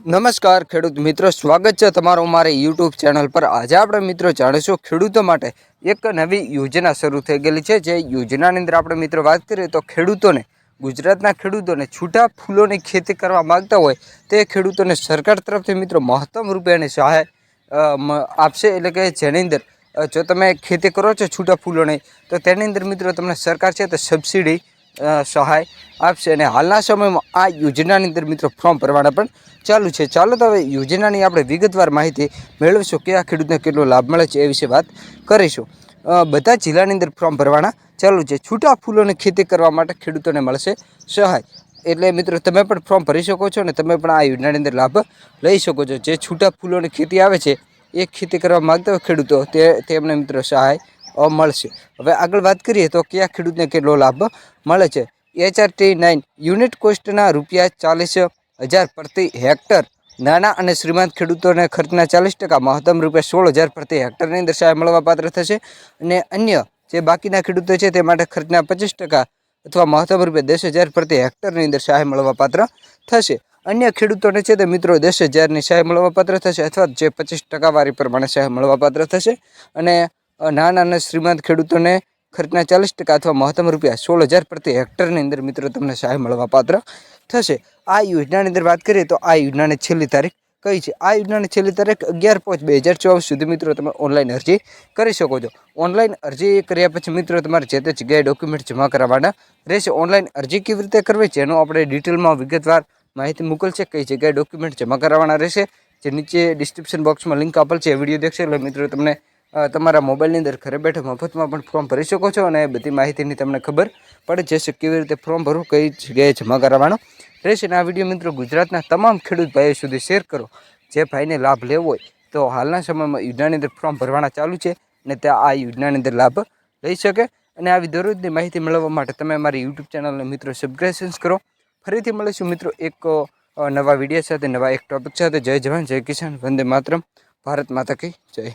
નમસ્કાર ખેડૂત મિત્રો, સ્વાગત છે તમારું મારી યુટ્યુબ ચેનલ પર। આજે આપણે મિત્રો જાણીશું ખેડૂતો માટે એક નવી યોજના શરૂ થઈ ગયેલી છે। જે યોજનાની અંદર આપણે મિત્રો વાત કરીએ તો ખેડૂતોને, ગુજરાતના ખેડૂતોને છૂટા ફૂલોની ખેતી કરવા માગતા હોય તે ખેડૂતોને સરકાર તરફથી મિત્રો મહત્તમ રૂપિયાની સહાય આપશે। એટલે કે જેની અંદર જો તમે ખેતી કરો છો છૂટા ફૂલોની તો તેની અંદર મિત્રો તમને સરકાર છે તો સબસિડી સહાય આપશે। અને હાલના સમયમાં આ યોજનાની અંદર મિત્રો ફોર્મ ભરવાના પણ ચાલુ છે। ચાલો તો હવે યોજનાની આપણે વિગતવાર માહિતી મેળવીશું કે આ ખેડૂતને કેટલો લાભ મળે છે એ વિશે વાત કરીશું। બધા જિલ્લાની અંદર ફોર્મ ભરવાના ચાલુ છે। છૂટા ફૂલોની ખેતી કરવા માટે ખેડૂતોને મળશે સહાય। એટલે મિત્રો તમે પણ ફોર્મ ભરી શકો છો અને તમે પણ આ યોજનાની અંદર લાભ લઈ શકો છો। જે છૂટા ફૂલોની ખેતી આવે છે એ ખેતી કરવા માગતા હોય ખેડૂતો તેમને મિત્રો સહાય મળશે। હવે આગળ વાત કરીએ તો કયા ખેડૂતને કેટલો લાભ મળે છે। HRT9 યુનિટ કોસ્ટના ₹40,000 પ્રતિ હેક્ટર, નાના અને શ્રીમંત ખેડૂતોને ખર્ચના 40%, મહત્તમ ₹16,000 પ્રતિ હેક્ટરની અંદર સહાય મળવાપાત્ર થશે। અને અન્ય જે બાકીના ખેડૂતો છે તે માટે ખર્ચના 25% અથવા મહત્તમ ₹10,000 પ્રતિ હેક્ટરની અંદર સહાય મળવાપાત્ર થશે। અન્ય ખેડૂતોને છે તે મિત્રો 10,000ની સહાય મળવાપાત્ર થશે અથવા જે 25% વાળી પ્રમાણે સહાય મળવાપાત્ર થશે। અને નાના અને શ્રીમંત ખેડૂતોને ખર્ચના 40% અથવા મહત્તમ ₹16,000 પ્રતિ હેક્ટરની અંદર મિત્રો તમને સહાય મળવાપાત્ર થશે। આ યોજનાની અંદર વાત કરીએ તો આ યોજનાની છેલ્લી તારીખ કઈ છે? આ યોજનાની છેલ્લી તારીખ 11/5/2024 સુધી મિત્રો તમે ઓનલાઈન અરજી કરી શકો છો। ઓનલાઈન અરજી કર્યા પછી મિત્રો તમારે જે તે જગ્યાએ ડોક્યુમેન્ટ જમા કરાવવાના રહેશે। ઓનલાઈન અરજી કેવી રીતે કરવી જેનો આપણે ડિટેલમાં વિગતવાર માહિતી મૂકેલ છે, કઈ જગ્યાએ ડોક્યુમેન્ટ જમા કરાવવાના રહેશે, જે નીચે ડિસ્ક્રિપ્શન બોક્સમાં લિંક આપેલ છે, એ વિડીયો દેખશે એટલે મિત્રો તમને તમારા મોબાઈલની અંદર ઘરે બેઠા મફતમાં પણ ફોર્મ ભરી શકો છો અને બધી માહિતીની તમને ખબર પડી જશે કેવી રીતે ફોર્મ ભરવું, કઈ જગ્યાએ જમા કરાવવાનો રહેશે। અને આ વિડીયો મિત્રો ગુજરાતના તમામ ખેડૂત ભાઈઓ સુધી શેર કરો। જે ભાઈને લાભ લેવો હોય તો હાલના સમયમાં યોજનાની અંદર ફોર્મ ભરવાના ચાલુ છે અને ત્યાં આ યોજનાની અંદર લાભ લઈ શકે। અને આવી દરરોજની માહિતી મેળવવા માટે તમે અમારી યુટ્યુબ ચેનલને મિત્રો સબસ્ક્રાઇબ કરો। ફરીથી મળીશું મિત્રો એક નવા વિડીયો સાથે, નવા એક ટોપિક સાથે। જય જવાન, જય કિસાન, વંદે માતરમ, ભારત માતા કી જય।